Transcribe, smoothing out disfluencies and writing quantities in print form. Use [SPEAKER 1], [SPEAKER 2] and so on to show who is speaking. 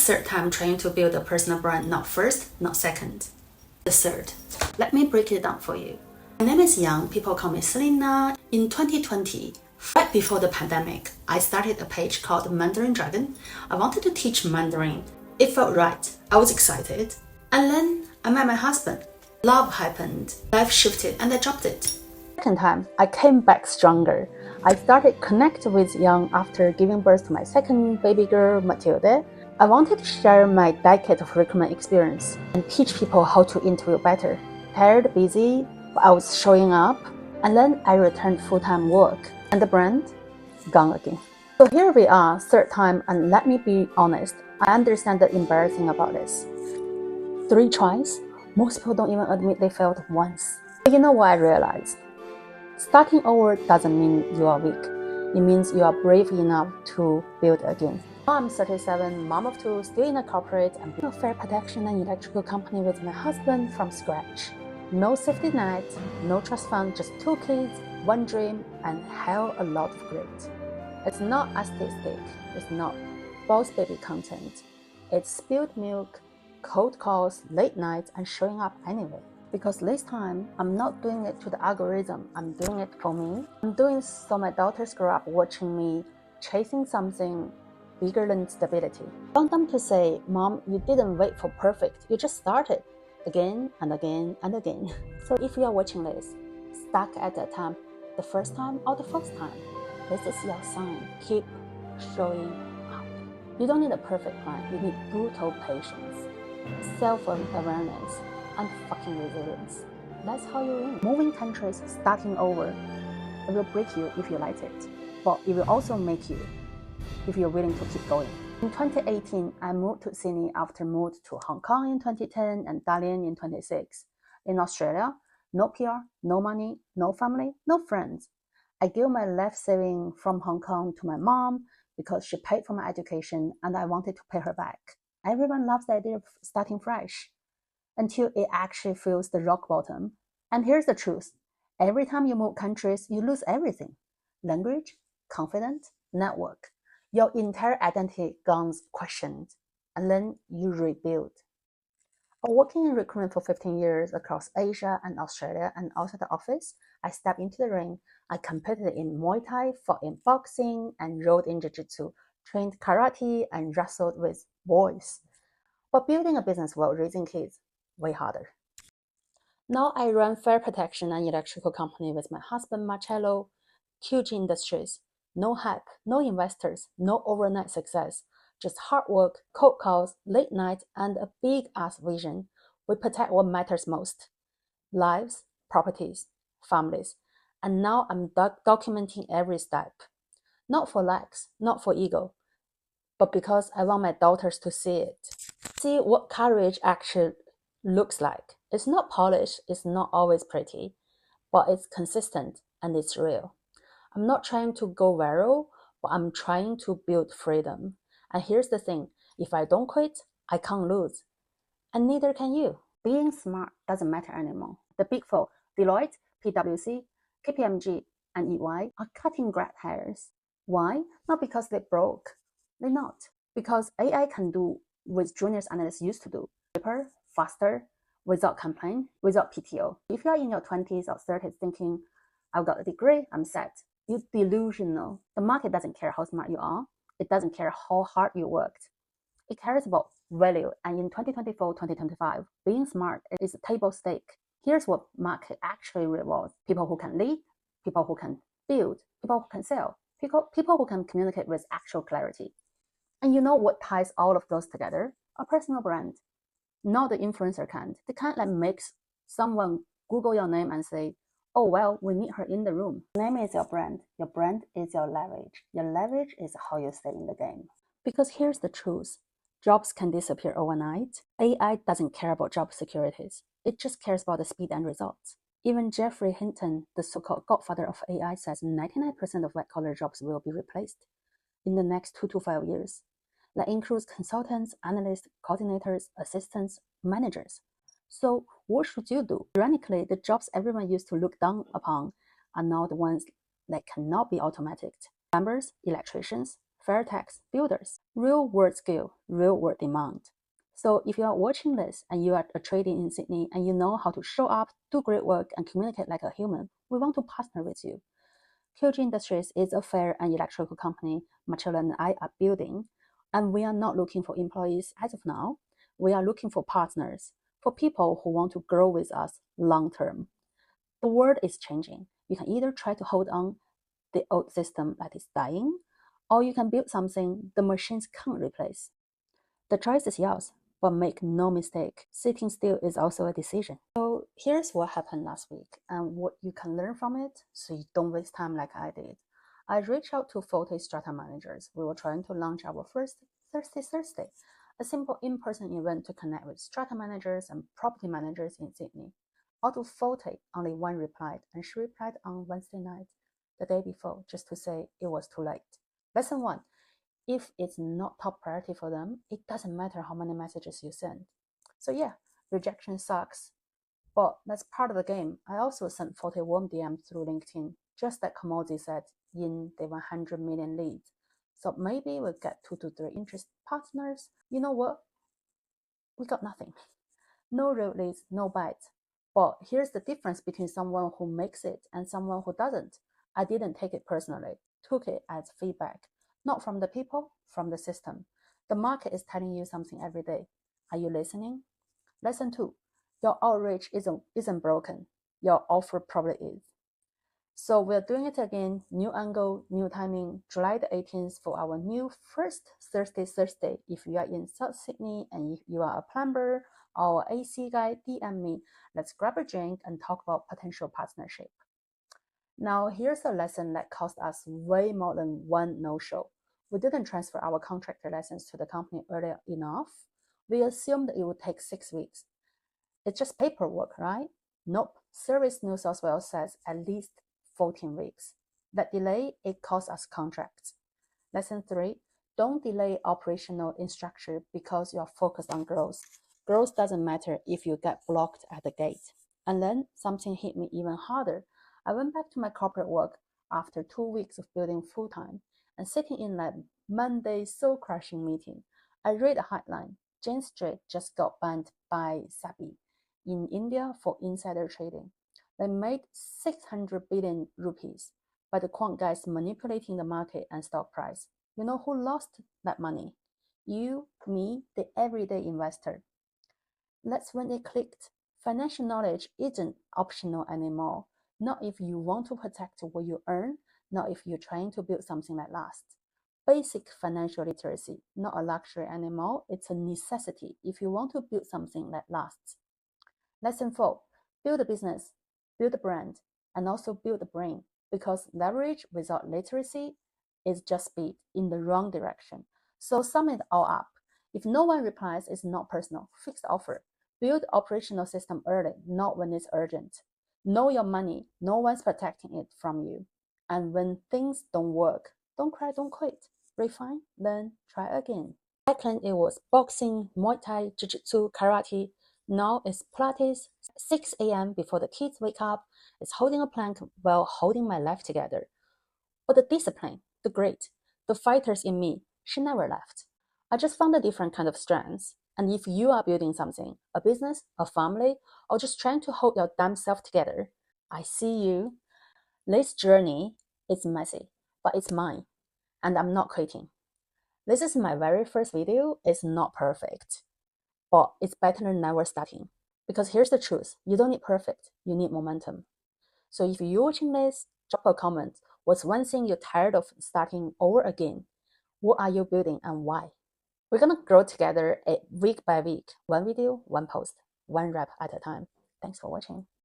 [SPEAKER 1] third time trying to build a personal brand, not first, not second. The third. Let me break it down for you. My name is Yang, people call me Selena. In 2020, right before the pandemic, I started a page called Mandarin Dragon. I wanted to teach Mandarin. It felt right. I was excited. And then I met my husband. Love happened, life shifted, and I dropped it. Second time, I came back stronger. I started connecting with Yang after giving birth to my second baby girl, Matilde. I wanted to share my decade of recruitment experience and teach people how to interview better. Tired, busy, but I was showing up, and then I returned full-time work, and the brand, gone again. So here we are, third time, and let me be honest, I understand the embarrassing about this. 3 tries, most people don't even admit they failed once. But you know what I realized? Starting over doesn't mean you are weak. It means you are brave enough to build again. Now I'm 37, mom of 2, still in a corporate and building a fire protection and electrical company with my husband from scratch. No safety net, no trust fund, just 2 kids, 1 dream, and hell a lot of grit. It's not artistic, it's not boss baby content. It's spilled milk, cold calls, late nights, and showing up anyway. Because this time, I'm not doing it to the algorithm, I'm doing it for me. I'm doing so my daughters grow up watching me, chasing something bigger than stability. I want them to say, Mom, you didn't wait for perfect, you just started. Again and again and again. So if you are watching this, stuck at that time, the first time or the first time, this is your sign. Keep showing up. You don't need a perfect plan, you need brutal patience, self-awareness, and fucking resilience. That's how you win. Moving countries, starting over, it will break you if you like it, but it will also make you if you're willing to keep going. In 2018, I moved to Sydney after moved to Hong Kong in 2010 and Dalian in 2006. In Australia, no PR, no money, no family, no friends. I gave my life saving from Hong Kong to my mom because she paid for my education and I wanted to pay her back. Everyone loves the idea of starting fresh until it actually feels the rock bottom. And here's the truth. Every time you move countries, you lose everything. Language, confidence, network. Your entire identity gets questioned, and then you rebuild. Working in recruitment for 15 years across Asia and Australia and outside the office, I stepped into the ring. I competed in Muay Thai, fought in boxing, and rode in Jiu-Jitsu, trained karate, and wrestled with boys. But building a business while raising kids, way harder. Now I run fire protection and electrical company with my husband Marcello, huge industries. No hype, no investors, no overnight success, just hard work, cold calls, late nights, and a big-ass vision. We protect what matters most. Lives, properties, families. And now I'm documenting every step. Not for likes, not for ego, but because I want my daughters to see it. See what courage actually looks like. It's not polished, it's not always pretty, but it's consistent and it's real. I'm not trying to go viral, but I'm trying to build freedom. And here's the thing, if I don't quit, I can't lose. And neither can you. Being smart doesn't matter anymore. The big four, Deloitte, PwC, KPMG, and EY are cutting grad hires. Why? Not because they broke. They're not. Because AI can do what junior analysts used to do. Cheaper, faster, without complaint, without PTO. If you are in your 20s or 30s thinking, I've got a degree, I'm set. You're delusional. The market doesn't care how smart you are. It doesn't care how hard you worked. It cares about value. And in 2024, 2025, being smart is a table stake. Here's what market actually rewards. People who can lead, people who can build, people who can sell, people who can communicate with actual clarity. And you know what ties all of those together? A personal brand. Not the influencer kind. They can't make someone Google your name and say, oh, well, we need her in the room. Your name is your brand. Your brand is your leverage. Your leverage is how you stay in the game. Because here's the truth. Jobs can disappear overnight. AI doesn't care about job securities. It just cares about the speed and results. Even Jeffrey Hinton, the so-called godfather of AI, says 99% of white-collar jobs will be replaced in the next 2 to 5 years. That includes consultants, analysts, coordinators, assistants, managers. So what should you do? Ironically, the jobs everyone used to look down upon are now the ones that cannot be automated. Plumbers, electricians, fair tax, builders, real world skill, real world demand. So if you are watching this and you are trading in Sydney and you know how to show up, do great work, and communicate like a human, we want to partner with you. QG Industries is a fair and electrical company Marcella and I are building, and we are not looking for employees as of now. We are looking for partners, for people who want to grow with us long term. The world is changing. You can either try to hold on the old system that is dying, or you can build something the machines can't replace. The choice is yours, but make no mistake, sitting still is also a decision. So here's what happened last week and what you can learn from it so you don't waste time like I did. I reached out to 40 strata managers. We were trying to launch our first Thirsty Thursday, a simple in-person event to connect with strata managers and property managers in Sydney. Out of 40, only one replied, and she replied on Wednesday night, the day before, just to say it was too late. Lesson 1. If it's not top priority for them, it doesn't matter how many messages you send. So yeah, rejection sucks, but that's part of the game. I also sent 40 warm DMs through LinkedIn, just like Commodity said in the 100 million leads. So maybe we'll get 2 to 3 interested partners. You know what? We got nothing. No real leads, no bites. But here's the difference between someone who makes it and someone who doesn't. I didn't take it personally, took it as feedback. Not from the people, from the system. The market is telling you something every day. Are you listening? Lesson 2. Your outreach isn't broken. Your offer probably is. So we're doing it again, new angle, new timing, July the 18th for our new first Thirsty Thursday. If you are in South Sydney and if you are a plumber or AC guy, DM me. Let's grab a drink and talk about potential partnership. Now, here's a lesson that cost us way more than one no-show. We didn't transfer our contractor license to the company early enough. We assumed it would take 6 weeks. It's just paperwork, right? Nope. Service New South Wales says at least 14 weeks. That delay, it costs us contracts. Lesson 3, don't delay operational infrastructure because you're focused on growth. Growth doesn't matter if you get blocked at the gate. And then something hit me even harder. I went back to my corporate work after 2 weeks of building full-time and sitting in that Monday soul-crushing meeting. I read a headline. Jane Street just got banned by SEBI in India for insider trading. They made 600 billion rupees by the quant guys manipulating the market and stock price. You know who lost that money? You, me, the everyday investor. That's when it clicked. Financial knowledge isn't optional anymore. Not if you want to protect what you earn, not if you're trying to build something that lasts. Basic financial literacy, not a luxury anymore, it's a necessity if you want to build something that lasts. Lesson 4, build a business, build a brand, and also build a brain, because leverage without literacy is just speed in the wrong direction. So sum it all up. If no one replies, it's not personal. Fix the offer. Build operational system early, not when it's urgent. Know your money. No one's protecting it from you. And when things don't work, don't cry, don't quit. Refine, then try again. Back then it was boxing, Muay Thai, Jiu-Jitsu, Karate. Now it's Pilates, 6 a.m. before the kids wake up. It's holding a plank while holding my life together. But the discipline, the grit, the fighters in me, she never left. I just found a different kind of strength. And if you are building something, a business, a family, or just trying to hold your damn self together, I see you. This journey is messy, but it's mine. And I'm not quitting. This is my very first video. It's not perfect, but it's better than never starting. Because here's the truth. You don't need perfect. You need momentum. So if you're watching this, drop a comment. What's one thing you're tired of starting over again? What are you building and why? We're gonna grow together week by week. One video, one post, one rep at a time. Thanks for watching.